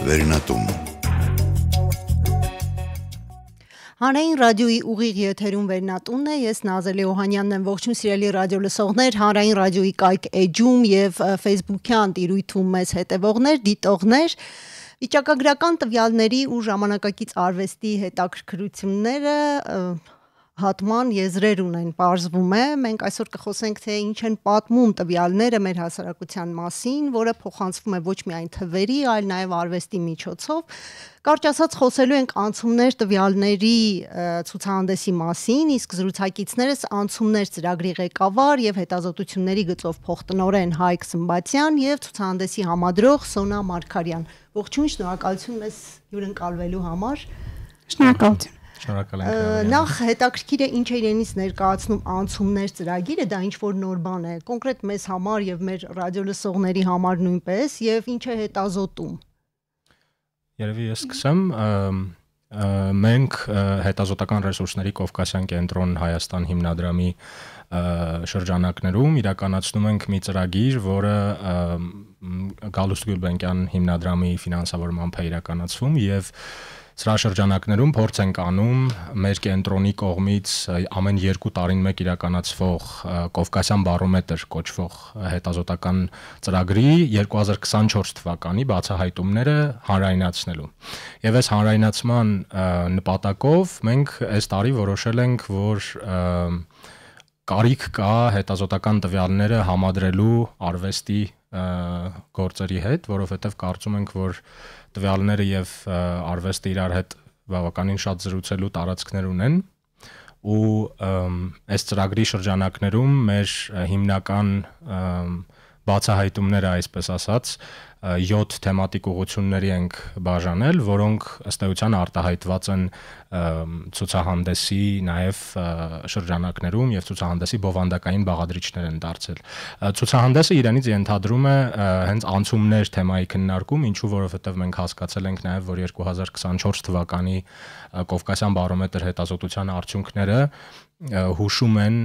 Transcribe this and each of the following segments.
Վերնատուն Հանրային ռադիոյի ուղիղ եթերում Վերնատունն է, ես Նազելի Օհանյանն եմ, ողջույն սիրելի ռադիո լսողներ, Հանրային ռադիոյի կայք էջում եւ Facebook-յան տիրույթում մեզ հետևողներ, դիտողներ, վիճակագրական տվյալների ու ժամանակակից արվեստի հետաքրքրությունները հատման եզրեր ունեն, պարզվում է, մենք այսօր կխոսենք, թե ինչ են պատմում տվյալները մեր հասարակության մասին, որը փոխանցվում է ոչ միայն թվերի, այլ նաև արվեստի միջոցով։ Կարճ ասած խոսելու ենք անցումներ տվյալների ցուցահանդեսի մասին, իսկ զրուցակիցներս անցումներ ծրագրի ղեկավար եւ հետազոտությունների գծով փոխտնօրեն Հայկ Սմբատյան եւ ցուցահանդեսի համադրող Սոնա Մարգարյան։ Ողջույն, շնորհակալություն մեզ հյուրընկալվելու համար։ Շնորհակալություն։ Նախ հետաքրքիր է ինչ է իրենից ներկայացնում անցումներ ծրագիրը, դա ինչ որ նոր բան է, կոնկրետ մեզ համար եւ մեր ռադիոլսողների համար նույնպես, եւ ինչ է հետազոտում։ Երևի ես սկսեմ, մենք հետազոտական ռեսուրսների Կովկասյան կենտրոն Հայաստան հիմնադրամի շրջանակներում իրականացնում ենք մի ծրագիր, որը Գալուստ Գյուլբենկյան հիմնադրամի ֆինանսավորմամբ է իրականացվում եւ Սրա շրջանակներում փորձ ենք անում մեր կենտրոնի կողմից ամեն 2 տարին մեկ իրականացվող Կովկասյան բարոմետր կոչվող հետազոտական ծրագրի 2024 թվականի բացահայտումները հանրայնացնելու։ Եվ այս հանրայնացման նպատակով մենք այս տարի որոշել ենք, որ կարիք կա հետազոտական տվյալները համադրելու արվեստի գործերի հետ, որովհետև կարծում ենք, որ տվյալները եւ արվեստը իրար հետ բավականին շատ զրուցելու տարածքներ ունեն ու այս ծրագրի շրջանակներում մեր հիմնական բացահայտումները, այսպես ասած, 7 թեմատիկ ուղղությունների ենք բաժանել, որոնք ըստ էության արտահայտված են ցուցահանդեսի նաև շրջանակներում եւ ցուցահանդեսի բովանդակային բաղադրիչներ են դարձել։ Ցուցահանդեսը իրենից ենթադրում է հենց անցումներ թեմայի քննարկում, ինչու որովհետեւ մենք հասկացել ենք նաև, որ 2024 թվականի Կովկասյան բարոմետր հետազոտության արդյունքները հուշում են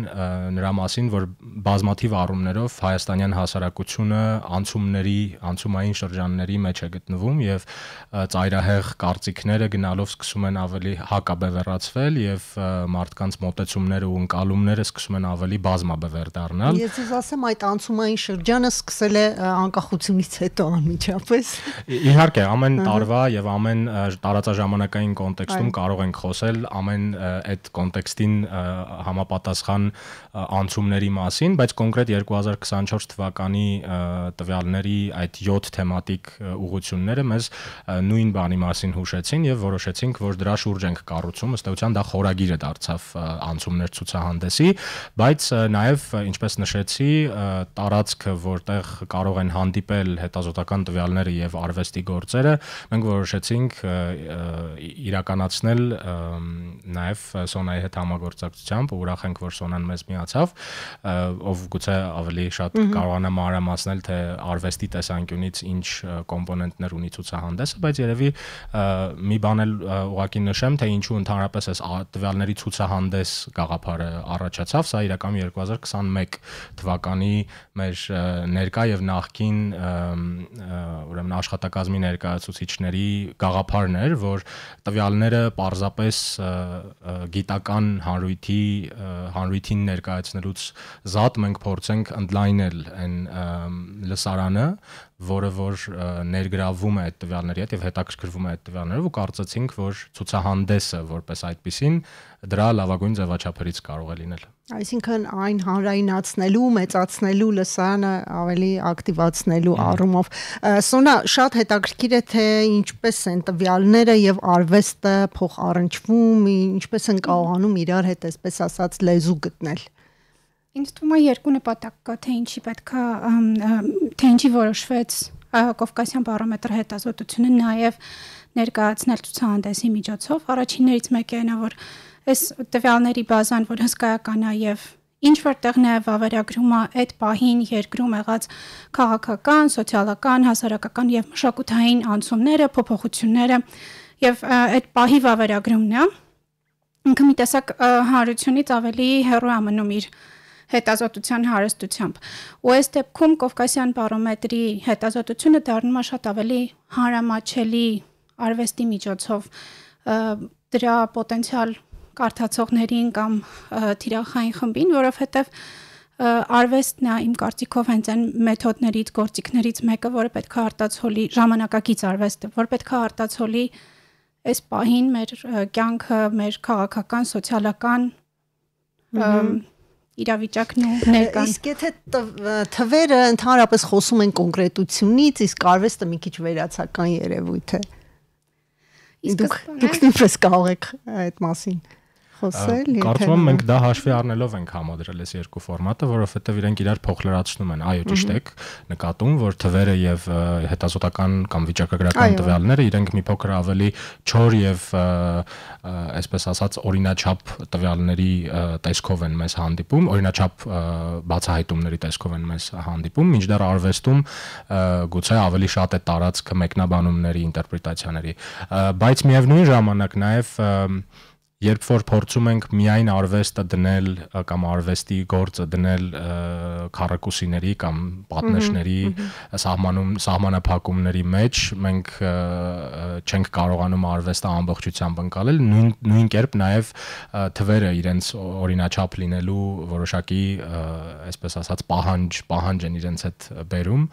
նրա մասին, որ բազմաթիվ առումներով հայաստանյան հասարակությունը անցումային շրջանների մեջ է գտնվում եւ ծայրահեղ կարծիքները գնալով սկսում են ավելի հակաբևեռացվել եւ մարդկանց մոտեցումները ու ընկալումները սկսում են ավելի բազմաբևեռ դառնալ։ Ես ձեզ ասեմ, այդ անցումային շրջանը սկսել է անկախությունից հետո անմիջապես։ Իհարկե, ամեն տարվա եւ ամեն տարածաժամանակային կոնտեքստում կարող ենք խոսել ամեն այդ կոնտեքստին համապատասխան անցումների մասին, բայց կոնկրետ 2024 թվականի տվյալների այդ 7 թեմատիկ ուղղությունները մեզ նույն բանի մասին հուշեցին եւ որոշեցինք, որ դրա շուրջ ենք կառուցում, ըստ էության դա խորագիրը դարձավ անցումներ ցուցահանդեսի, բայց նաեւ ինչպես նշեցի, տարածքը, որտեղ կարող են հանդիպել հետազոտական տվյալները եւ արվեստի գործերը, մենք որոշեցինք իրականացնել նաեւ Սոնայի հետ համագործակցությամբ, ուրախ ենք, որ Սոնան մեզ միացավ, ով գուցե ավելի շատ կարողանա մանրամասնել, թե արվեստի տեսանկյունից ինչ կոմպոնենտներ ունի ցուցահանդեսը, բայց երևի մի բան էլ ուղղակի նշեմ, թե ինչու ընդհանրապես այս տվյալների ցուցահանդես գաղափարը առաջացավ, սա իրականում 2021 թվականի մեր ներկա եւ նախկին ուրեմն աշխատակազմի ներկայացուցիչների գաղափարն էր, որ տվյալները պարզապես գիտական հանրույթին ներկայացնելուց զատ մենք փորձենք ընդլայնել այն լսարանը, որը որ ներգրավում է այդ տվյալների հետ եւ հետաքրքրվում է այդ տվյալներով ու կարծեցինք, որ ցուցահանդեսը որպես այդպիսին դրա լավագույն ձևաչափերից կարող է լինել։ Այսինքն այն հանրայնացնելու, մեծացնելու, լսարանը ավելի ակտիվացնելու առումով։ Սոնա, շատ հետաքրքիր է, թե ինչպես են տվյալները եւ արվեստը փոխառնչվում, ինչպես են կարողանում իրար հետ, այսպես ասած, լեզու գտնել։ Ինձ թվում է երկու նպատակ կա, թե ինչի որոշվեց Կովկասյան բարոմետր հետազոտությունը նաև ներկայացնել ցուցահանդեսի միջոցով։ Առաջիններից մեկը այն է, որ այս տվյալների բազան, որ հսկայական է եւ ինչ որտեղ նաև ավերագրում է այդ պահին երկրում եղած քաղաքական, սոցիալական, հասարակական եւ մշակութային անցումները, փոփոխությունները եւ այդ պահի ավերագրումն է։ Ինքը մի տեսակ հանրությունից ավելի հեռու է մնում իր հետազոտության հարստությամբ։ Ու այս դեպքում Կովկասյան բարոմետրի հետազոտությունը դառնում է շատ ավելի հանրամատչելի արվեստի միջոցով դրա պոտենցիալ կարդացողներին կամ թիրախային խմբին, որովհետև արվեստն է իմ կարծիքով հենց այն մեթոդներից, գործիքներից մեկը, որը պետք է արտացոլի ժամանակակից արվեստը, որ պետք է արտացոլի այս պահին մեր կյանքը, մեր քաղաքական, սոցիալական իրավիճակն ու ներկան։ Իսկ եթե թվերը ընդհանրապես խոսում են կոնկրետությունից, իսկ արվեստը մի քիչ վերացական երևույթ է։ Դուք նույնպես կարող եք այդ մասին խոսել։ Կարծում եմ մենք դա հաշվի առնելով ենք համադրել այս երկու ֆորմատը, որովհետև իրենք իրար փոխլրացնում են։ Այո, ճիշտ եք նկատում, որ թվերը եւ հետազոտական կամ վիճակագրական տվյալները իրենք մի փոքր ավելի չոր եւ այսպես ասած օրինաչափ տվյալների տեսքով են մեզ հանդիպում, օրինաչափ բացահայտումների տեսքով են մեզ հանդիպում, մինչդեռ արվեստում գուցե ավելի շատ է տարածք մեկնաբանումների, ինտերպրետացիաների, բայց միևնույն ժամանակ նաեւ երբ որ փորձում ենք միայն արվեստը դնել կամ արվեստի գործը դնել քառակուսիների կամ պատնեշների սահմանափակումների մեջ, մենք չենք կարողանում արվեստը ամբողջությամբ ընկալել, նույն կերպ նաև թվերը իրենց օրինաչափ լինելու որոշակի, այսպես ասած, պահանջ են իրենց հետ բերում։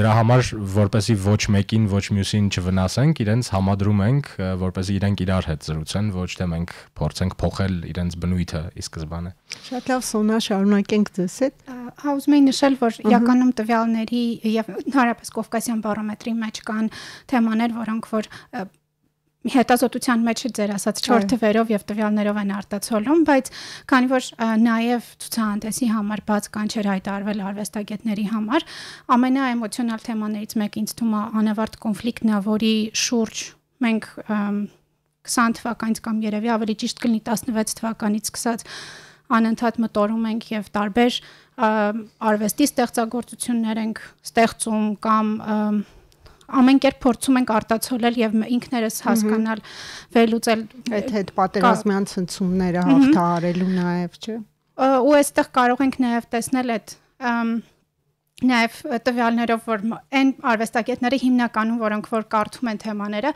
Դրա համար, որպեսզի ոչ մեկին, ոչ մյուսին չվնասենք, իրենց համադրում ենք, որպեսզի իրենք իրար հետ զրուցեն, ոչ թե մենք փորձենք փոխել իրենց բնույթը ի սկզբանե։ Շատ լավ, Սոնա, շարունակենք ձեզ հետ։ Ուզում եմ նշել, որ իրականում տվյալների եւ ընդհանրապես Կովկասյան բարոմետրի մեջ կան թեմաներ, որոնք որ հետազոտության մեջ ձեր ասած 4 թվերով եւ տվյալներով են արտացոլում, բայց քանի որ նաեւ ցուցահանդեսի համար բաց կանչեր հայտարարվել արվեստագետների համար, ամենաէմոցիոնալ թեմաներից մեկը ինձ թվում է անավարտ կոնֆլիկտն է, որի շուրջ մենք 20 թվականից կամ երևի ավելի ճիշտ կլինի 16 թվականից սկսած անընդհատ մտորում ենք եւ տարբեր արվեստի ստեղծագործություններ ենք ստեղծում կամ ամեն կերպ փորձում ենք արտացոլել եւ ինքներս հասկանալ, վերլուծել այդ պատերազմյան ցնցումները հաղթահարելու նաեւ, չէ՞։ Ու այստեղ կարող ենք նաեւ տեսնել այդ նաև տվյալներով, որ այն արվեստագետները հիմնականում, որոնք որ կարդում են թեմաները,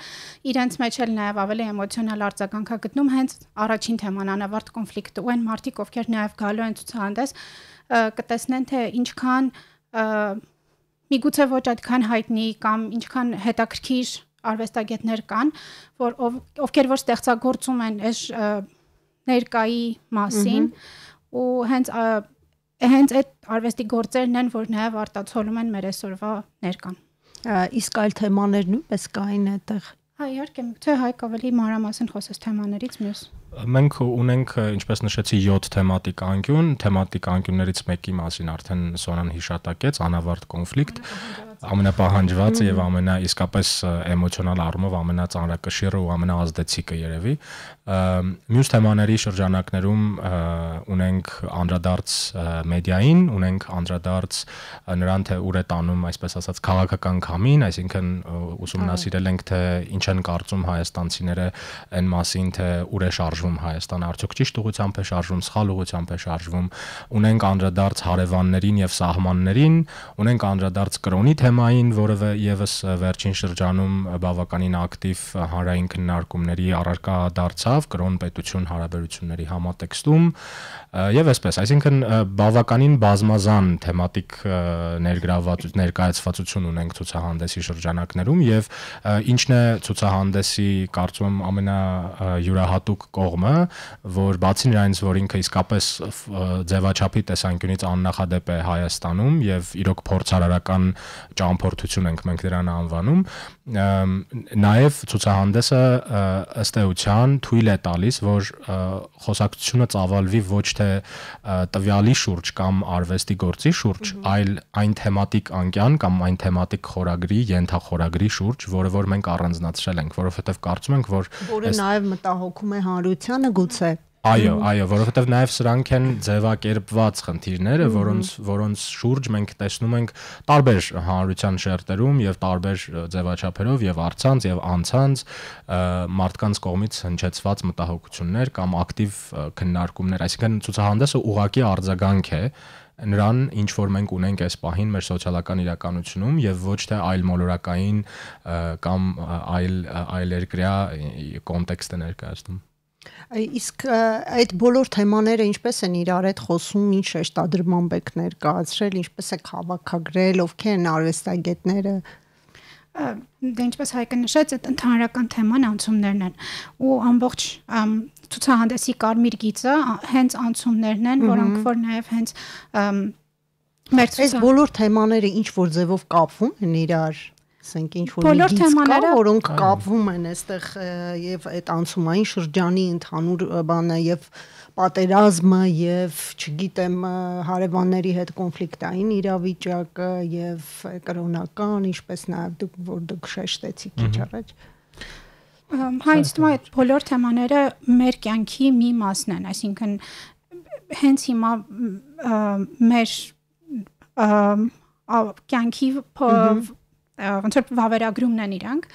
իրենց մեջ էլ նաև ավելի էմոցիոնալ արձագանք գտնում հենց առաջին թեման անավարտ կոնֆլիկտը, ու այն մարդիկ, ովքեր նաև գալու են ցուցահանդես, կտեսնեն, թե ինչքան միգուցե ոչ այդքան հայտնի կամ ինչքան հետաքրքիր արվեստագետներ կան, որ ովքեր որ ստեղծագործում են այս ներկայի մասին, ու հենց այդ արվեստի գործերն են, որ նաև արտացոլում են մեր այսօրվա ներկան։ Իսկ այլ թեմաներ նույնպես կային այդտեղ։ Իհարկե, թե Հայկ ավելի մանրամասն խոսեց թեմաներից մյուս։ Մենք ունենք, ինչպես նշեցի, 7 թեմատիկ անկյուն, թեմատիկ անկյուններից մեկի մասին արդեն Սոնան հիշատակեց, անավարտ կոնֆլիկտ, ամենապահանջվածը եւ իսկապես էմոցիոնալ առումով ամենածանրակշիռը ու ամենաազդեցիկը երևի։ Մյուս թեմաների շրջանակներում ունենք անդրադարձ մեդիային, ունենք անդրադարձ նրան, թե ուր է տանում, այսպես ասած, քաղաքական քամին, այսինքն ուսումնասիրել ենք, թե ինչ են կարծում հայաստանցիները այն մասին, թե ուր է շարժվում Հայաստանը, արդյոք ճիշտ ուղղությամբ է շարժվում, սխալ ուղղությամբ է շարժվում, ունենք անդրադարձ հարևաններին եւ սահմաններին, ունենք անդրադարձ կրոնի թեմային, որը եւս վերջին շրջանում բավականին ակտիվ հանրային քննարկումների առարկա դարձավ կրոն-պետություն հարաբերությունների համատեքստում եւ այսպես, այսինքն բավականին բազմազան թեմատիկ ներկայացվածություն ունենք ցուցահանդեսի շրջանակներում եւ ինչն է ցուցահանդեսի կարծում եմ ամենայուրահատուկ կողմը, որ բացի նրանից, որ ինքը իսկապես ձևաչափի տեսանկյունից աննախադեպ է Հայաստանում եւ իրոք փորձարարական ճամփորդություն ենք մենք դրան անվանում, նաեւ ցուցահանդեսը ըստ էության թույլ է տալիս, որ խոսակցությունը ծավալվի ոչ թե տվյալի շուրջ կամ արվեստի գործի շուրջ, այլ այն թեմատիկ անկյան կամ այն թեմատիկ խորագրի, ենթախորագրի շուրջ, որը որ մենք առանձնացրել ենք, որովհետեւ կարծում ենք, որ որը նաեւ մտահոգում է հանրությանը գուցե։ Այո, որովհետև նաև սրանք են ձևակերպված խնդիրները, որոնց շուրջ մենք տեսնում ենք տարբեր հանրության շերտերում եւ տարբեր ձևաչափերով եւ առցանց եւ անցանց մարդկանց կողմից հնչեցված մտահոգություններ կամ ակտիվ քննարկումներ, այսինքն ցուցահանդեսը ուղղակի արձագանք է նրան, ինչ որ մենք ունենք այս պահին մեր սոցիալական իրականությունում եւ ոչ թե այլ մոլորակային կամ այլ երկրյա կոնտեքստը ներկայացնում։ Իսկ այդ բոլոր թեմաները ինչպես են իրար հետ խոսում, ինչ շեշտադրմամբ եք ներկայացրել, ինչպես եք հավաքագրել, ովքեր են արվեստագետները։ Դե ինչպես Հայկը նշեց, այդ ընդհանրական թեման անցումներն են ու ամբողջ ցուցահանդեսի կարմիր գիծը հենց անցումներն են, որոնք որ նաև հենց այս բոլոր թեմաները ինչ որ ձևով կապվում են իրար, ասենք ինչ որ մի գիծ կա, որոնք կապվում են այստեղ եւ այդ անցումային շրջանի ընդհանուր բանը եւ պատերազմը եւ չգիտեմ հարևանների հետ կոնֆլիկտային իրավիճակը եւ կրոնական, ինչպես նաեւ դուք շեշտեցիք քիչ առաջ։ Հայց թվում է այդ բոլոր թեմաները մեր կյանքի մի մասն են, այսինքն հենց հիմա մեր կյանքի ոնց որ վավերագրումն են իրանք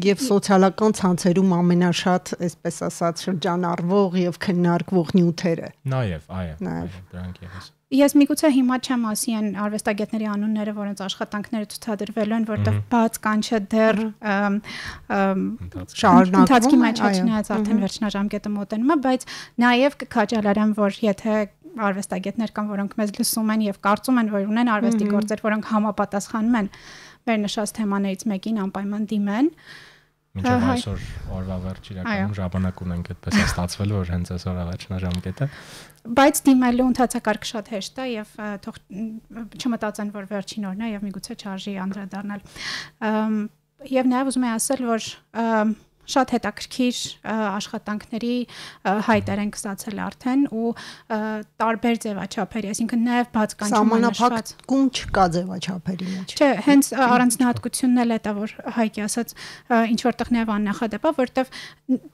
եւ սոցիալական ցանցերում ամենաշատ, այսպես ասած, շրջանառվող եւ քննարկվող նյութերը։ Նաեւ, դրանք եւս։ Ես միգուցե հիմա չեմ ասի այն արվեստագետների անունները, որոնց աշխատանքները ցուցադրվելու են, որտեղ բաց կանչը դեռ շարունակվում է, չնայած արդեն վերջնաժամկետը մոտենում է, բայց նաեւ կքաջալերեմ, որ եթե արվեստագետներ կան, որոնք մեզ լսում են եւ կարծում են, որ ունեն արվեստի գործեր, որոնք համապատասխանում են մեր նշած թեմաներից մեկին, անպայման դիմեն։ Մինչև այսօր օրվա վերջ իրականում ժամանակ ունենք, այդպես է ստացվել, որ հենց այսօր վերջնաժամկետը։ Բայց դիմելու ընթացակարգը շատ հեշտ է եւ թող չմտածեն, որ վերջին օրն է եւ միգուցե չարժի անդրադառնալ։ Եվ նաեւ ուզում եմ ասել, որ շատ հետաքրքիր աշխատանքների հայտեր ենք ստացել արդեն ու տարբեր ձևաչափերի, այսինքն նաև բաց կանչում նշված կում չկա ձևաչափերի մեջ։ Չէ, հենց առանձնահատկությունն էլ է դա, որ Հայկի ասած ինչ որտեղ նաև աննախադեպ է, որտեղ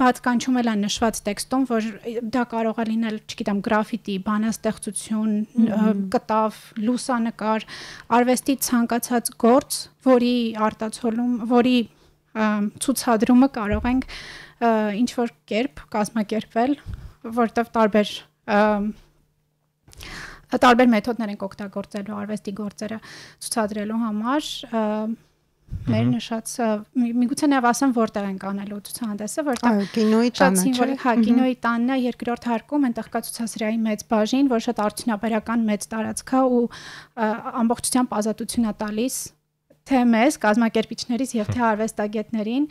բաց կանչում էլ է նշված տեքստում, որ դա կարող է լինել, չգիտեմ, գրաֆիտի, բանաստեղծություն, կտավ, լուսանկար, արվեստի ցանկացած գործ, որի արտացոլում, որի ցուցադրումը կարող ենք ինչ որ կերպ կազմակերպել, որտեղ տարբեր մեթոդներ են օգտագործելու արվեստի գործերը ցուցադրելու համար, մեր նշած միգուցե նաև ասեմ որտեղ ենք անելու ցուցահանդեսը, որտեղ կինոյի տանը, չէ՞, կինոյի տանն է, երկրորդ հարկում, այնտեղ կա ցուցասրահի մեծ բաժին, որ շատ արդյունաբերական մեծ տարածք է ու ամբողջությամբ ազատություն է տալիս թե մեզ կազմակերպիչներից եւ թե արվեստագետներին,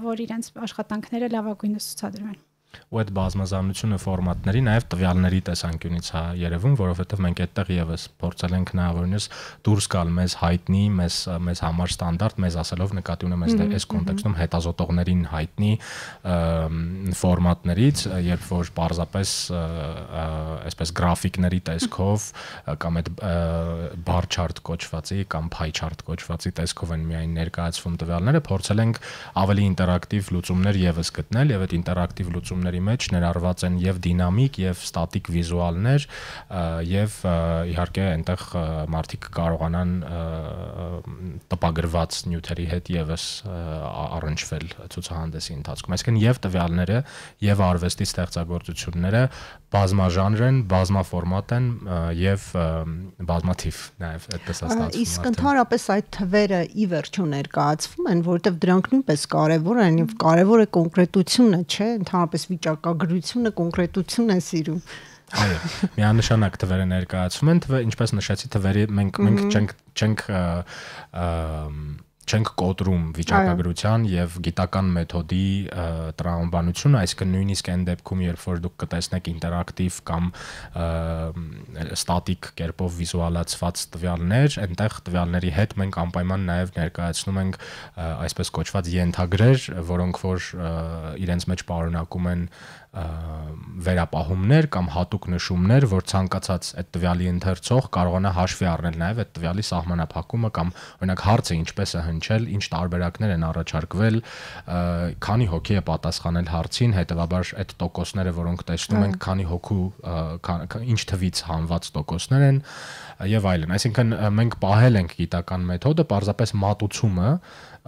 որ իրենց աշխատանքները լավագույնս ցուցադրեն։ Ու այդ բազմազանությունը ֆորմատների նաև տվյալների տեսանկյունից է երևում, որովհետև մենք այդտեղ եւս փորձել ենք հնարավորինս դուրս գալ մեզ հայտնի, մեզ համար ստանդարտ, մեզ ասելով նկատի ունեմ այս կոնտեքստում հետազոտողներին հայտնի ֆորմատներից, երբ որ պարզապես այսպես գրաֆիկների տեսքով կամ այդ bar chart կոչվածի կամ pie chart կոչվածի տեսքով են միայն ներկայացվում տվյալները, փորձել ենք ավելի ինտերակտիվ լուծումներ եւս գտնել եւ այդ ինտերակտիվ լուծումների մեջ ներառված են եւ դինամիկ եւ ստատիկ վիզուալներ եւ իհարկե այնտեղ մարդիկ կարողանան տպագրված նյութերի հետ եւս առնչվել ցուցահանդեսի ընթացքում, այսինքն եւ տվյալները եւ արվեստի ստեղծագործությունները բազմաժանր են, բազմաֆորմատ են եւ բազմաթիվ նաեւ այդպես է ստացվում։ Իսկ ընդհանրապես այդ թվերը ի վերջո ներկայացվում են, որովհետեւ դրանք նույնպես կարեւոր են եւ կարեւոր է կոնկրետությունը, չէ՞, ընդհանրապես վիճակագրությունը կոնկրետություն է սիրում։ Այո, միանշանակ թվերը ներկայացվում են, ինչպես նշեցի, թվերի մենք չենք կոտրում վիճակագրության եւ գիտական մեթոդի տրամաբանությունը, այսինքն նույնիսկ այն դեպքում, երբ որ դուք կտեսնեք ինտերակտիվ կամ ստատիկ կերպով վիզուալացված տվյալներ, այնտեղ տվյալների հետ մենք անպայման նաեւ ներկայացնում ենք այսպես կոչված ենթագրեր, որոնք որ իրենց մեջ պարունակում են վերապահումներ կամ հատուկ նշումներ, որ ցանկացած այդ տվյալի ընթերցող կարողանա հաշվի առնել նաև այդ տվյալի սահմանափակումը կամ օրինակ հարցը ինչպես է հնչել, ինչ տարբերակներ են առաջարկվել, քանի հոգի է պատասխանել հարցին, հետեւաբար այդ տոկոսները, որոնք տեսնում ենք, քանի հոգու ինչ թվից հանված տոկոսներ են եւ այլն։ Այսինքն մենք պահել ենք գիտական մեթոդը, պարզապես մատուցումը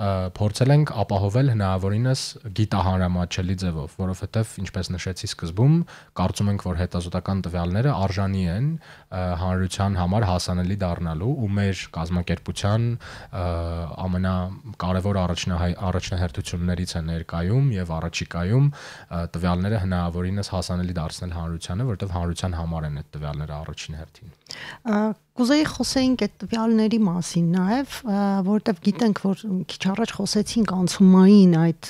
փորձել ենք ապահովել հնարավորինս գիտահանրամատչելի ձևով, որովհետև ինչպես նշեցի սկզբում, կարծում ենք, որ հետազոտական տվյալները արժանի են հանրության համար հասանելի դառնալու ու մեր կազմակերպության ամենակարևոր առաջնահերթություններից է ներկայում եւ առաջիկայում տվյալները հնարավորինս հասանելի դարձնել հանրությանը, որովհետև հանրության համար են այդ տվյալները առաջին հերթին։ Կուզեի խոսեինք այդ տվյալների մասին նաև, որովհետև գիտենք, որ քիչ առաջ խոսեցինք անցումային այդ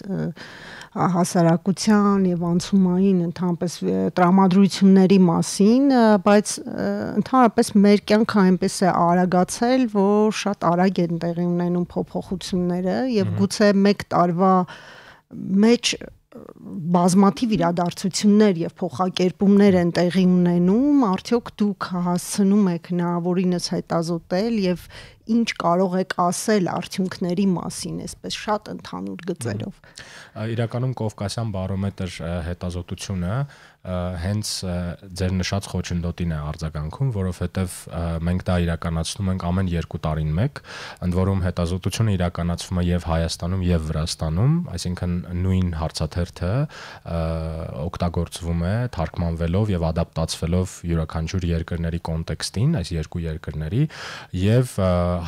հասարակության եւ անցումային ընդհանրապես տրամադրությունների մասին, բայց ընդհանրապես մեր կյանքը այնպես է արագացել, որ շատ արագ են տեղի ունենում փոփոխությունները եւ գուցե մեկ տարվա մեջ բազմաթիվ իրադարձություններ եւ փոխակերպումներ են տեղի ունենում, արդյոք դուք հասցնում եք հնարավորինս հետազոտել եւ ինչ կարող եք ասել արդյունքների մասին, այսպես շատ ընդհանուր գծերով։ Իրականում Կովկասյան բարոմետր հետազոտությունը հենց ձեր նշած խոչընդոտին է արձագանքում, որովհետև մենք դա իրականացնում ենք ամեն 2 տարին մեկ, ընդ որում հետազոտությունը իրականացվում է եւ Հայաստանում եւ Վրաստանում, այսինքն նույն հարցաթերթը օգտագործվում է թարգմանվելով եւ ադապտացվելով յուրաքանչյուր երկրների կոնտեքստին, այս երկու երկրների եւ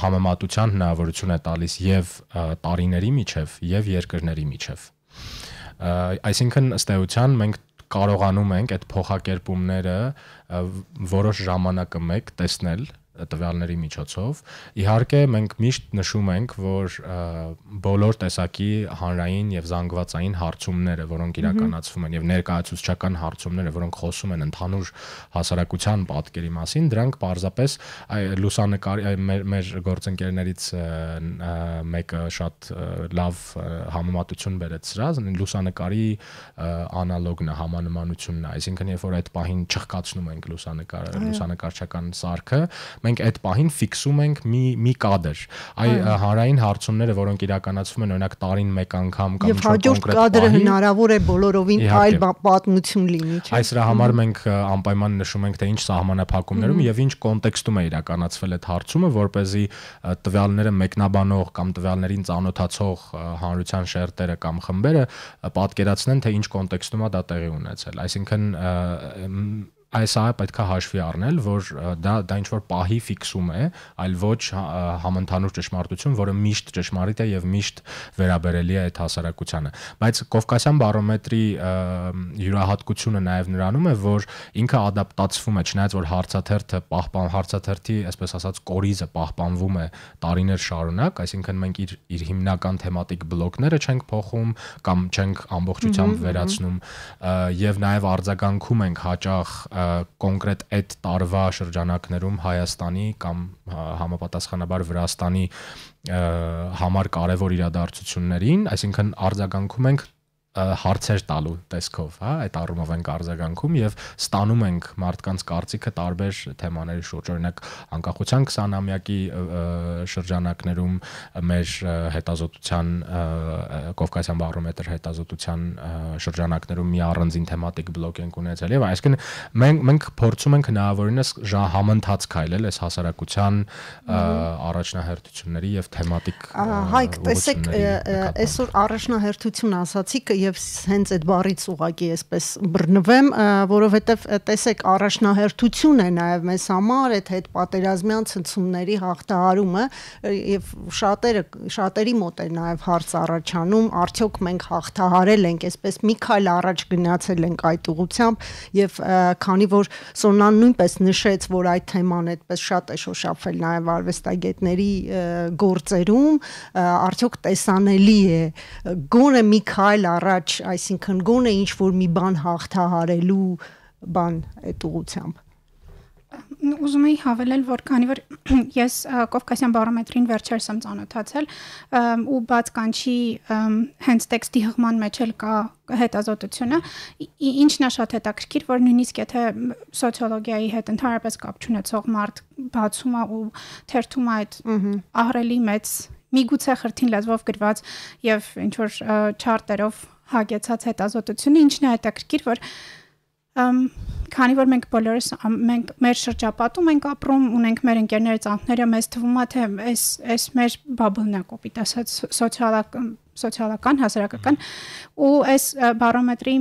համեմատության հնարավորություն է տալիս եւ տարիների միջև եւ երկրների միջև։ Այսինքն ըստ էության մենք կարողանում ենք այդ փոխակերպումները որոշ ժամանակը մեկ տեսնել տվյալների միջոցով։ Իհարկե մենք միշտ նշում ենք, որ բոլոր տեսակի հանրային եւ զանգվածային հարցումները, որոնք իրականացվում են եւ ներկայացուցչական հարցումները, որոնք խոսում են ընդհանուր հասարակության պատկերի մասին, դրանք պարզապես լուսանկարի մեր գործընկերներից մեկը շատ լավ համեմատություն բերեց սրա, լուսանկարի անալոգն է, համանմանությունն է, այսինքն երբ որ այդ պահին չխկացնում ենք լուսանկարչական սարքը, մենք այդ պահին ֆիքսում ենք մի կադր։ Հանրային հարցումները, որոնք իրականացվում են օրինակ տարին մեկ անգամ կամ եւ հաջորդ կադրը հնարավոր է բոլորովին այլ պատմություն լինի, չէ՞։ Այս դրա համար մենք անպայման նշում ենք, թե ինչ սահմանափակումներում եւ ինչ կոնտեքստում է իրականացվել այդ հարցումը, որպեսզի տվյալները մեկնաբանող կամ տվյալներին ծանոթացող հանրության շերտերը կամ խմբերը պատկերացնեն, թե ինչ կոնտեքստում է դա տեղի ունեցել։ Այսինքն այս այ պետք է հաշվի առնել, որ դա ինչ որ պահի ֆիքսում է, այլ ոչ համընդհանուր ճշմարտություն, որը միշտ ճշմարիտ է եւ միշտ վերաբերելի է այդ հասարակությանը։ Բայց Կովկասյան բարոմետրի յուրահատկությունը նաեւ նրանում է, որ ինքը ադապտացվում է, չնայած որ հարցաթերթի, այսպես ասած, կորիզը պահպանվում է տարիներ շարունակ, այսինքն մենք իր հիմնական թեմատիկ բլոկները չենք փոխում կամ չենք ամբողջությամբ վերացնում եւ նաեւ արձագանքում ենք հաճախ կոնկրետ այդ տարվա շրջանակներում Հայաստանի կամ համապատասխանաբար Վրաստանի համար կարևոր իրադարձություններին, այսինքն արձագանքում ենք հարցեր տալու տեսքով, հա, այդ առումով ենք արձագանքում եւ ստանում ենք մարդկանց կարծիքը տարբեր թեմաների շուրջ, օրինակ անկախության 20-ամյակի շրջանակներում մեր հետազոտության Կովկասյան բարոմետր հետազոտության շրջանակներում մի առանձին թեմատիկ բլոկ ենք ունեցել եւ այսինքն մենք փորձում ենք հնարավորինս համընթաց քայլել այս հասարակության առաջնահերթությունների եւ թեմատիկ Հայկ, տեսեք, այսօր առաջնահերթություն ասացիք եւ հենց այդ բառից ուղղակի այսպես բռնվեմ, որովհետեւ տեսեք առաջնահերթություն է նաեւ մեզ համար այդ հետ պատերազմյան ցնցումների հաղթահարումը եւ շատերի մոտ է նաեւ հարց առաջանում, արդյոք մենք հաղթահարել ենք, այսպես մի քայլ առաջ գնացել ենք այդ ուղղությամբ եւ քանի որ Սոնան նույնպես նշեց, որ այդ թեման այդպես շատ է շոշափվել նաեւ արվեստագետների գործերում, արդյոք տեսանելի է գոնե մի քայլ առաջ, այսինքն գոնե ինչ որ մի բան հաղթահարելու բան այդ ուղղությամբ։ ուզում եի հավելել, որ քանի որ ես Կովկասյան բարոմետրին վերջերս եմ ծանոթացել ու բաց կանչի հենց տեքստի հղման մեջ էլ կա հետազոտությունը, ինչն է շատ հետաքրքիր, որ նույնիսկ եթե սոցիոլոգիայի հետ ընդհանրապես կապ չունեցող մարդ բացում է ու թերթում է այդ ահռելի մեծ միգուցե խրթին լեզվով գրված եւ ինչ որ չարտերով հագեցած հետազոտությունը, ինչն է հետաքրքիր, որ քանի որ մենք բոլորս մենք մեր շրջապատում ենք ապրում, ունենք մեր ընկերները, ծանոթները, մեզ թվում է թե այս մեր բաբլն է, կոպիտ ասած, սոցիալական, հասարակական ու այս բարոմետրի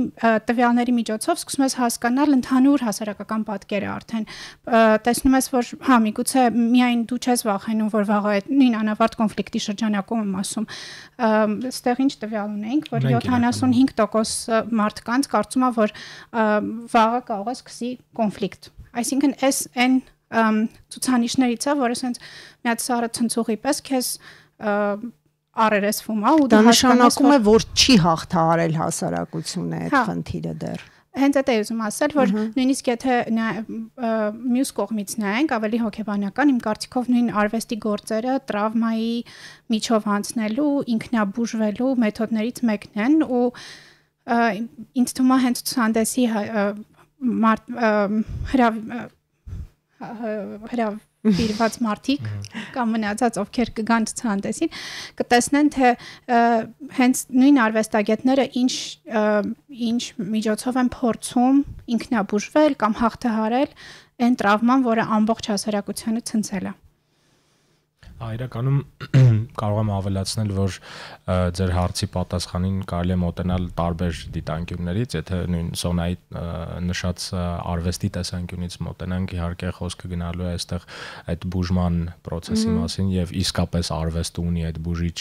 տվյալների միջոցով սկսում ես հասկանալ ընդհանուր հասարակական պատկերը արդեն տեսնում ես որ հա միգուցե միայն դու չես վախենում որ վաղը այդ նույն անավարտ կոնֆլիկտի շրջանակում եմ ասում այստեղ ինչ տվյալ ունենք որ 75% մարդկանց կարծում է որ վաղը կարող է սկսի կոնֆլիկտ այսինքն այն ցուցանիշներից է որը ասենց մի հատ սառը ցնցուղի պես քեզ առերեսվում է ու դա նշանակում է որ չի հաղթահարել հասարակությունը այդ խնդիրը դեռ հենց այդ է ուզում ասել որ նույնիսկ եթե մյուս կողմից նայենք ավելի հոգեբանական իմ կարծիքով նույն արվեստի գործերը տրավմայի միջով անցնելու ինքնաբուժվելու մեթոդներից մեկն են ու ինձ թվում է հենց ցուցահանդեսի հրավիրված մարդիկ կամ մնացած ովքեր կգան ցուցահանդեսին կտեսնեն թե հենց նույն արվեստագետները ինչ միջոցով են փորձում ինքնաբուժվել կամ հաղթահարել այն տրավման, որը ամբողջ հասարակությանը ցնցել է Իրականում կարող եմ ավելացնել, որ ձեր հարցի պատասխանին կարելի է մոտենալ տարբեր դիտանկյուններից, եթե նույն Սոնայի նշած արվեստի տեսանկյունից մոտենանք, իհարկե խոսքը գնալու է այստեղ այդ բուժման process-ի մասին եւ իսկապես արվեստը ունի այդ բուժիչ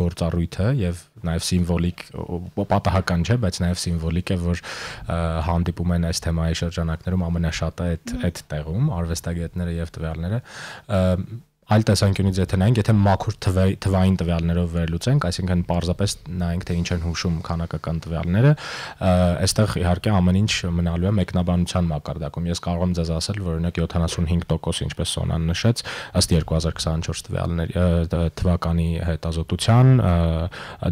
գործառույթը եւ նաեւ սիմվոլիկ պատահական չէ, բայց նաեւ սիմվոլիկ է, որ հանդիպում են այս թեմայի շրջանակներում ամենաշատը այդ տեղում արվեստագետները եւ տվյալները Այլ տեսանկյունից եթե նայենք, եթե մաքուր թվային տվյալներով վերլուծենք, այսինքն պարզապես նայենք թե ինչ են հուշում քանակական տվյալները, այստեղ իհարկե ամեն ինչ մնալու է մեկնաբանության մակարդակում։ Ես կարող եմ ձեզ ասել, որ օրինակ 75%, ինչպես Սոնան նշեց, ըստ 2024 թվականի հետազոտության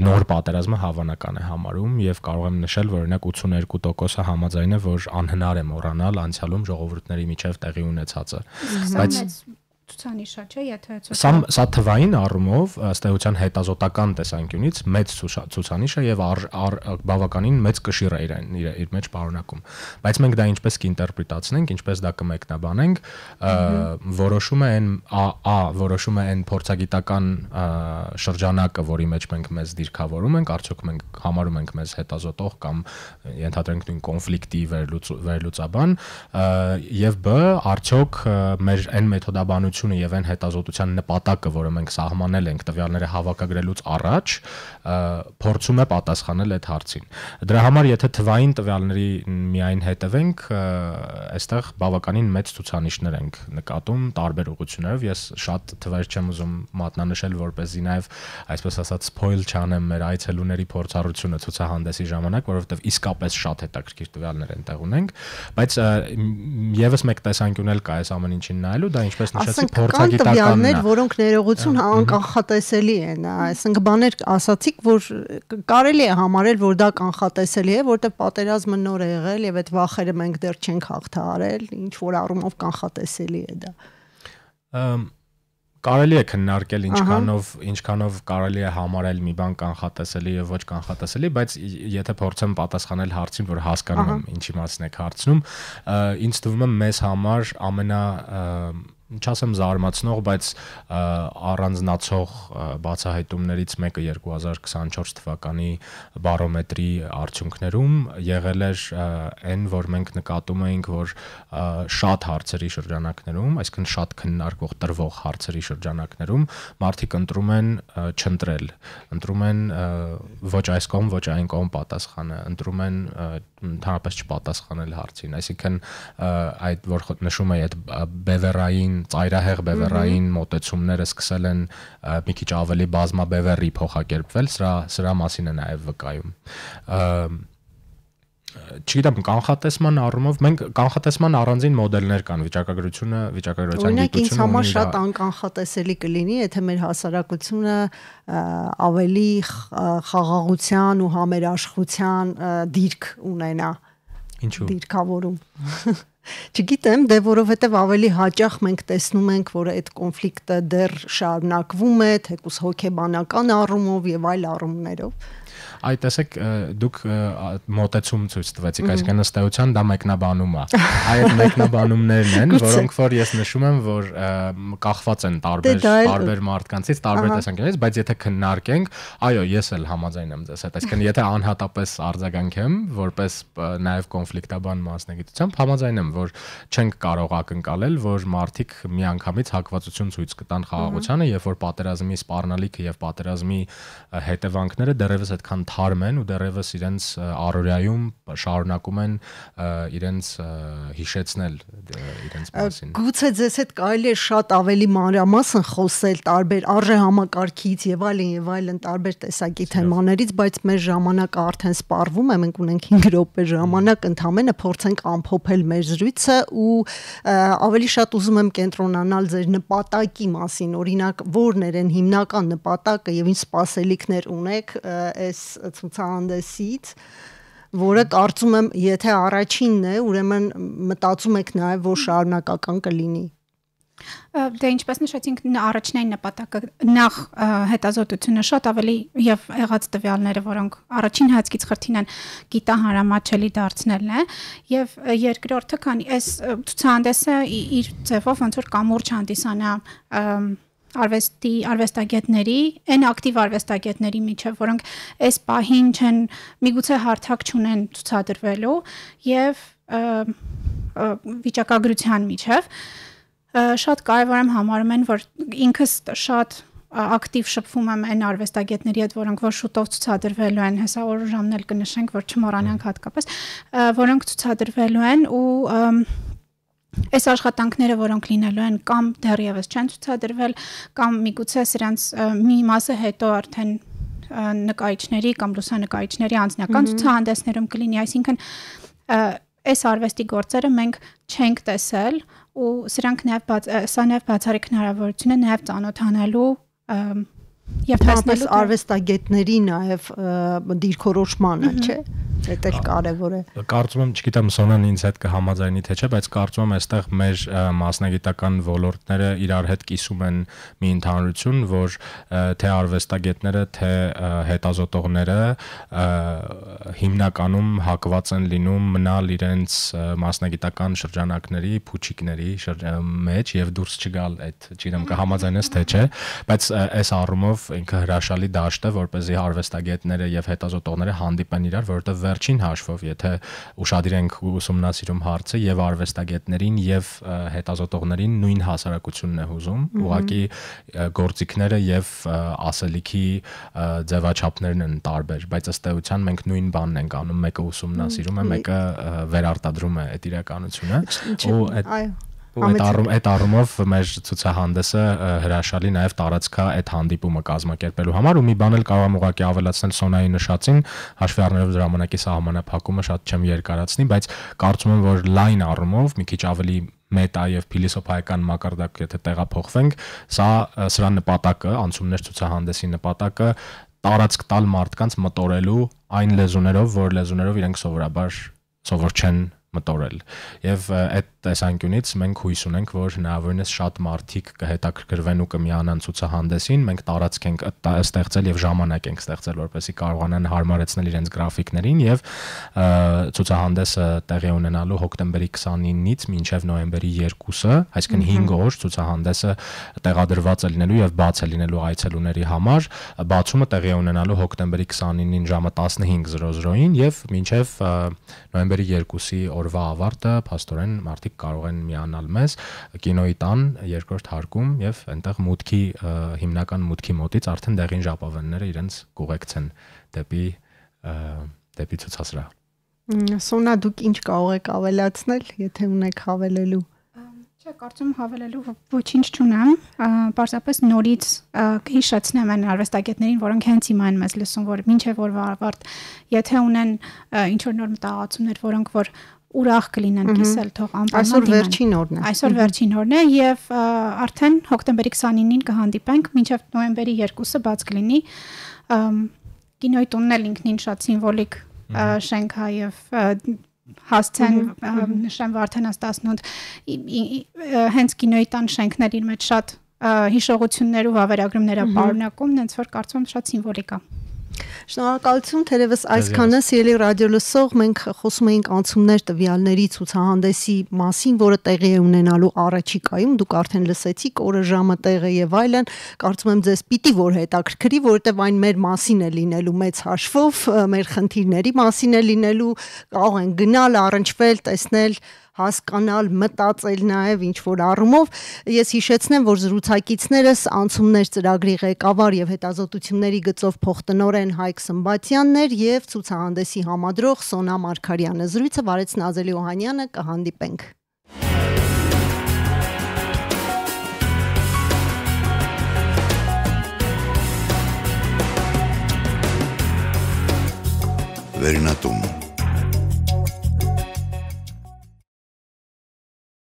նոր պատերազմը հավանական է համարում եւ կարող եմ նշել, որ օրինակ 82%-ը համաձայն է, որ անհնար է մոռանալ անցյալում ժողովուրդների միջև տեղի ունեցածը։ Բայց ցուցանիշը չէ, եթե սա թվային առումով ըստ էության հետազոտական տեսանկյունից մեծ ցուցանիշ է եւ բավականին մեծ կշիռ է իր մեջ պարունակում։ Բայց մենք դա ինչպես կինտերպրետացնենք, ինչպես դա կմեկնաբանենք, որոշում է որոշում է այն փորձագիտական շրջանակը, որի մեջ մենք մեզ դիրքավորում ենք, արդյոք մենք համարում ենք մեզ հետազոտող կամ ենթադրենք նույն կոնֆլիկտի վերլուծաբան, եւ բ արդյոք մեր այն մեթոդաբանությունը եւ այն հետազոտության նպատակը, որը մենք սահմանել ենք տվյալները հավաքագրելուց առաջ, փորձում է պատասխանել այդ հարցին։ Դրա համար եթե թվային տվյալների միայն հետևենք, այստեղ բավականին մեծ ցուցանիշներ ենք նկատում տարբեր ուղղություններով։ Ես շատ թվեր չեմ ուզում մատնանշել, որպեսզի նաեւ այսպես ասած սփոյլ չանեմ մեր այցելուների փորձառությունը ցուցահանդեսի ժամանակ, որովհետեւ իսկապես շատ հետաքրքիր տվյալներ են տեղ ունենք, բայց եւս մեկ տեսանկյուն էլ կա այս ամեն ինչին նայելու, դա ինչպես նշեցի Կան տվյալներ, որոնք ներողություն անկանխատեսելի են, այսինքն բաներ ասացիք, որ կարելի է համարել, որ դա կանխատեսելի է, որտեղ պատերազմը նոր է եղել եւ այդ վախերը մենք դեռ չենք հաղթահարել, ինչ որ առումով կանխատեսելի է դա։ Կարելի է քննարկել ինչքանով կարելի է համարել մի բան կանխատեսելի եւ ոչ կանխատեսելի, բայց եթե փորձեմ պատասխանել հարցին, որ հասկանում եմ ինչի մասն եք հարցնում, ինձ թվում է մեզ համար ամենա չասեմ զարմացնող, բայց առանձնացող բացահայտումներից մեկը 2024 թվականի բարոմետրի արդյունքներում եղել էր այն, որ մենք նկատում էինք, որ շատ հարցերի շրջանակներում, այսինքն շատ քննարկվող տրվող հարցերի շրջանակներում մարդիկ ընտրում են չընտրել, ընտրում են ոչ այս կողմ, ոչ այն կողմ պատասխանը, ընտրում են ընդհանրապես չպատասխանել հարցին, այսինքն այդ որ նշում է այդ բևեռային ծայրահեղ բևեռային մոտեցումները սկսել են մի քիչ ավելի բազմաբևեռի փոխակերպվել, սրա մասին է նաև վկայում։ Չգիտեմ, կանխատեսման առումով մենք կանխատեսման առանձին մոդելներ կան, վիճակագրության գիտությունը։ Օրինակ ինձ համար շատ անկանխատեսելի կլինի, եթե մեր հասարակությունը ավելի խաղաղության ու համերաշխության դիրք ունենա։ Ինչու՞։ Դիրքավորում։ Չգիտեմ, դե որովհետև ավելի հաճախ մենք տեսնում ենք, որ այդ կոնֆլիկտը դեռ շարունակվում է, թեկուզ հոգեբանական առումով եւ այլ առումներով։ Այ տեսեք, դուք մոտեցում ցույց տվեցիք, այսինքն ըստ էության դա մեկնաբանում է։ Այդ մեկնաբանումներն են, որոնք որ ես նշում եմ, որ կախված են տարբեր մարդկանցից, տարբեր տեսանկյունից, բայց եթե քննարկենք, այո, ես էլ համաձայն եմ ձեզ հետ։ Այսինքն եթե անհատապես արձագանքեմ, որպես նաև կոնֆլիկտաբան մասնագիտությամբ, համաձայն եմ, որ չենք կարող ակնկալել, որ մարդիկ միանգամից հակվածություն ցույց կտան խաղաղությանը, երբ որ պատերազմի սպառնալիքը եւ պատերազմի հետևանքները դեռևս այդքան թարմ են ու դեռևս իրենց առօրյայում շարունակում են իրենց հիշեցնել իրենց մասին։ Գուցե ձեզ հետ կարելի է շատ ավելի մանրամասն խոսել տարբեր արժեհամակարգից եւ այլն տարբեր տեսակի թեմաներից, բայց մեր ժամանակը արդեն սպառվում է, մենք ունենք 5 րոպե ժամանակ, ընդհանրապես փորձենք ամփոփել մեր զրույցը ու ավելի շատ ուզում եմ կենտրոնանալ ձեր նպատակի մասին, օրինակ որն էր այն հիմնական նպատակը եւ ինչ սպասելիքներ ունեք այս ցուցահանդեսից, որը կարծում եմ, եթե առաջինն է, ուրեմն մտածում եք նաև, որ շարունակական կլինի։ Դե ինչպես նշեցինք, առաջնային նպատակը նախ հետազոտությունը շատ ավելի եւ եղած տվյալները, որոնք առաջին հայացքից խրթին են, գիտահանրամատչելի դարձնելն է, եւ երկրորդը, քանի այս ցուցահանդեսը իր ձևով ոնց որ կամուրջ հանդիսանա արվեստագետների, այն ակտիվ արվեստագետների միջև, որոնք այս պահին չեն միգուցե հարթակ չունեն ցուցադրվելու եւ վիճակագրության միջև շատ կարևոր եմ համարում են, որ ինքս շատ ակտիվ շփվում եմ այն արվեստագետների հետ, որոնք որ շուտով ցուցադրվելու են, հեսա օրժամն էլ կնշենք, որ չմոռանանք հատկապես, որոնք ցուցադրվելու են ու այս աշխատանքները, որոնք լինելու են կամ դեռևս չեն ցուցադրվել, կամ միգուցե սրանց մի մասը հետո արդեն նկարիչների կամ լուսանկարիչների անձնական ցուցահանդեսներում կլինի, այսինքն այս արվեստի գործերը մենք չենք տեսել ու սրանք սա նաև բացառիկ հնարավորություն է նաև ծանոթանալու եւ տեսնելու արվեստագետների նաև դիրքորոշմանը, չէ՞։ Դա էլ կարևոր է։ Կարծում եմ, չգիտեմ Սոնան ինձ հետ կհամաձայնի թե չէ, բայց կարծում եմ այստեղ մեր մասնագիտական ոլորտները իրար հետ կիսում են մի ընդհանրություն, որ թե արվեստագետները, թե հետազոտողները հիմնականում հակված են լինում մնալ իրենց մասնագիտական շրջանակների, փուչիկների մեջ եւ դուրս չգալ այդ, չգիտեմ, կհամաձայնես թե չէ, բայց այս առումով ինքը հրաշալի դաշտ է, որպեսզի արվեստագետները եւ հետազոտողները հանդիպեն իրար, որովհետեւ վերջին հաշվով, եթե ուշադրենք ուսումնասիրում հարցը եւ արվեստագետներին եւ հետազոտողներին նույն հասարակությունն է հուզում, ուղղակի գործիքները եւ ասելիքի ձևաչափներն են տարբեր, բայց ըստ էության մենք նույն բանն ենք անում, մեկը ուսումնասիրում է, մեկը վերարտադրում է այդ իրականությունը ու այդ առումով մեր ցուցահանդեսը հրաշալի նաև տարածքա այդ հանդիպումը կազմակերպելու համար ու մի բան էլ կարող եմ ուղղակի ավելացնել Սոնայի նշածին, հաշվի առնելով ժամանակի սահմանափակումը շատ չեմ երկարացնի, բայց կարծում եմ, որ լայն առումով մի քիչ ավելի մետա եւ փիլիսոփայական մակարդակ եթե տեղափոխվենք, սրա նպատակը, անցումներ ցուցահանդեսի նպատակը տարածք տալ մարդկանց մտորելու այն լեզուներով, որ լեզուներով իրենք սովոր չեն մտորել եւ այդ տեսանկյունից մենք հույս ունենք, որ հնարավորինս շատ մարդիկ կհետաքրքրվեն ու կմիանան ցուցահանդեսին, մենք տարածք ենք ստեղծել եւ ժամանակ ենք ստեղծել, որպեսզի կարողանան հարմարեցնել իրենց գրաֆիկներին եւ ցուցահանդեսը տեղի ունենալու հոկտեմբերի 29-ից մինչեւ նոյեմբերի 2-ը, այսինքն 5 օր ցուցահանդեսը տեղադրված է լինելու եւ բաց է լինելու այցելուների համար, բացումը տեղի ունենալու հոկտեմբերի 29-ին ժամը 15:00-ին եւ մինչեւ նոյեմբերի 2-ի օրվա ավարտը փաստորեն մարդիկ կարող են միանալ մեզ կինոյի տան երկրորդ հարկում եւ այնտեղ հիմնական մուտքի մոտից արդեն դեղին ժապավենները իրենց կուղեկցեն դեպի ցուցասրահ։ Սոնա, դուք ինչ կարող եք ավելացնել, եթե ունեք հավելելու։ Չէ, Չէ, կարծում հավելելու ոչինչ չունեմ, պարզապես նորից կհիշեցնեմ այն արվեստագետներին, որոնք հենց հիմա են մեզ լսում, որ մինչև որ վարվարդ, եթե ունեն ինչ որ նոր մտահղացումներ, որոնք որ ուրախ կլինեն կիսել, թող անպայման այսօր վերջին օրն է։ Այսօր վերջին օրն է եւ արդեն հոկտեմբերի 29-ին կհանդիպենք, մինչև նոյեմբերի 2-ը բաց կլինի։ Կինոյի տունն էլ ինքնին շատ սիմվոլիկ շենք է եւ հասցեն նշեմ Վարդանաց 18 հենց կինոյի տան շենքն իր մեջ շատ հիշողություններ ու վավերագրումներ է պարունակում, հենց որ կարծում եմ շատ սիմվոլիկ է։ Շնորհակալություն, թերևս այսքանը սիրելի ռադիո լսող, մենք խոսում էինք անցումներ տվյալների ցուցահանդեսի մասին, որը տեղի է ունենալու առաջիկայում, դուք արդեն լսեցիք օրը, ժամը, տեղը եւ այլն, կարծում եմ ձեզ պիտի որ հետաքրքրի, որովհետեւ այն մեր մասին է լինելու մեծ հաշվով, մեր խնդիրների մասին է լինելու, կարող են գնալ, առնչվել, տեսնել, հասկանալ, մտածել նաև ինչ որ առումով։ Ես հիշեցնեմ, որ զրուցակիցներս անցումներ ծրագրի ղեկավար եւ հետազոտությունների գծով փոխտնօրեն Հայկ Սմբատյանն էր եւ ցուցահանդեսի համադրող Սոնա Մարգարյանը։ Զրույցը վարեց Նազելի Օհանյանը, կհանդիպենք։ Վերնատուն